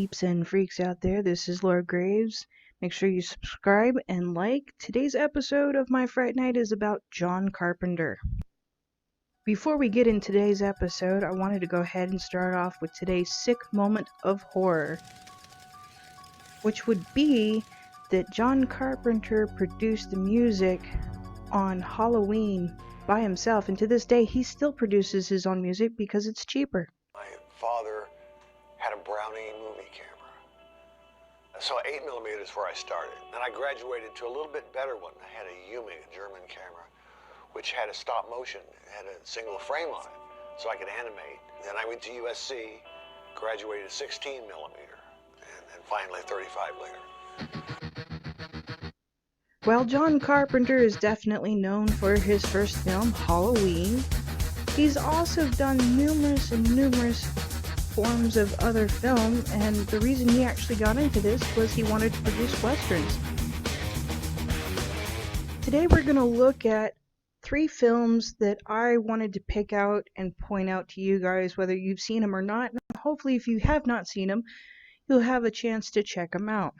peeps and freaks out there. This is Laura Graves. Make sure you subscribe and like. Today's episode of my Fright Night is about John Carpenter. Before we get in today's episode, I wanted to go ahead and start off with today's sick moment of horror, which would be that John Carpenter produced the music on Halloween by himself, and to this day he still produces his own music because it's cheaper. My father had a Brownie movie camera. So 8mm is where I started. Then I graduated to a little bit better one. I had a Uming, a German camera, which had a stop motion. It had a single frame on it, so I could animate. Then I went to USC, graduated 16mm, and finally 35 later. While John Carpenter is definitely known for his first film, Halloween, he's also done numerous forms of other film, and the reason he actually got into this was he wanted to produce westerns. Today we're going to look at 3 films that I wanted to pick out and point out to you guys, whether you've seen them or not. And hopefully if you have not seen them, you'll have a chance to check them out.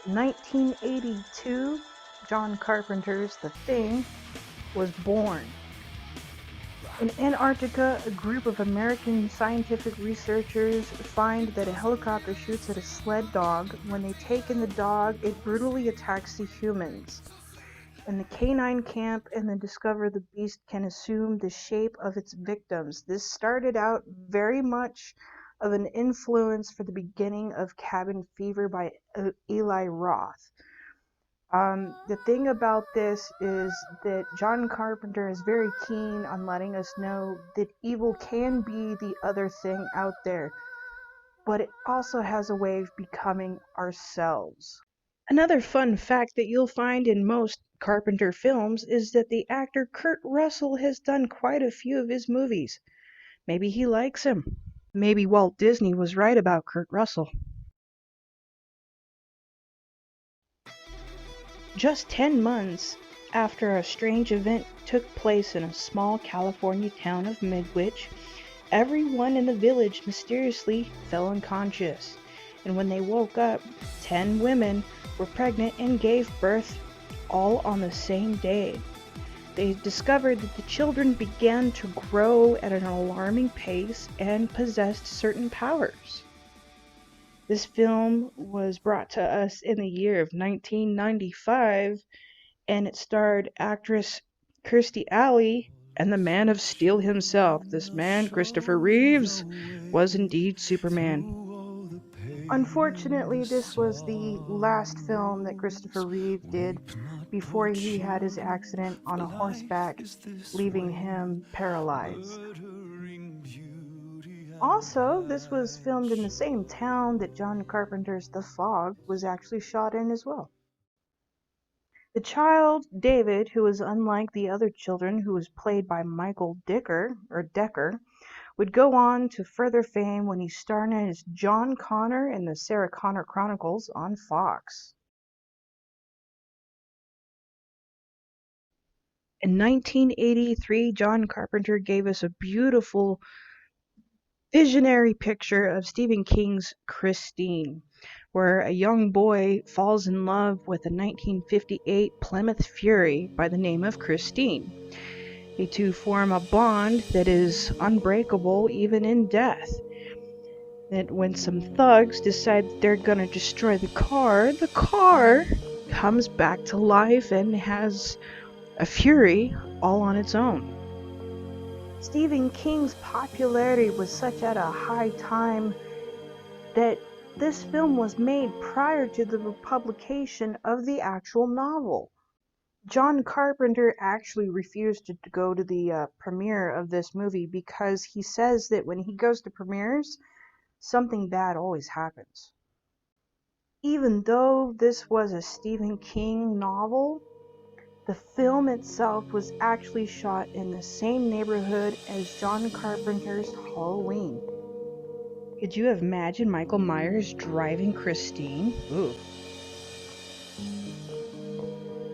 In 1982, John Carpenter's The Thing was born. In Antarctica, a group of American scientific researchers find that a helicopter shoots at a sled dog. When they take in the dog, it brutally attacks the humans. In the canine camp, and then discover the beast can assume the shape of its victims. This started out very much of an influence for the beginning of Cabin Fever by Eli Roth. The thing about this is that John Carpenter is very keen on letting us know that evil can be the other thing out there, but it also has a way of becoming ourselves. Another fun fact that you'll find in most Carpenter films is that the actor Kurt Russell has done quite a few of his movies. Maybe he likes him. Maybe Walt Disney was right about Kurt Russell. Just 10 months after a strange event took place in a small California town of Midwich, everyone in the village mysteriously fell unconscious. And when they woke up, 10 women were pregnant and gave birth all on the same day. They discovered that the children began to grow at an alarming pace and possessed certain powers. This film was brought to us in the year of 1995, and it starred actress Kirstie Alley and the Man of Steel himself. This man, Christopher Reeves, was indeed Superman. Unfortunately, this was the last film that Christopher Reeve did before he had his accident on a horseback, leaving him paralyzed. Also, this was filmed in the same town that John Carpenter's The Fog was actually shot in as well. The child, David, who was unlike the other children, who was played by Michael Decker, would go on to further fame when he starred as John Connor in the Sarah Connor Chronicles on Fox. In 1983, John Carpenter gave us a beautiful, visionary picture of Stephen King's Christine, where a young boy falls in love with a 1958 Plymouth Fury by the name of Christine. The two form a bond that is unbreakable even in death. That when some thugs decide that they're gonna destroy the car comes back to life and has a fury all on its own. Stephen King's popularity was such at a high time that this film was made prior to the publication of the actual novel. John Carpenter actually refused to go to the premiere of this movie because he says that when he goes to premieres, something bad always happens. Even though this was a Stephen King novel, the film itself was actually shot in the same neighborhood as John Carpenter's Halloween. Could you imagine Michael Myers driving Christine? Ooh.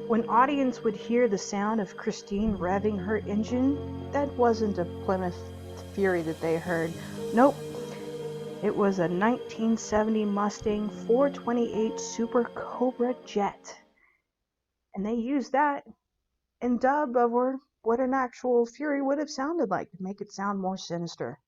When audience would hear the sound of Christine revving her engine, that wasn't a Plymouth Fury that they heard. Nope. It was a 1970 Mustang 428 Super Cobra jet. And they used that and dub over what an actual Fury would have sounded like to make it sound more sinister.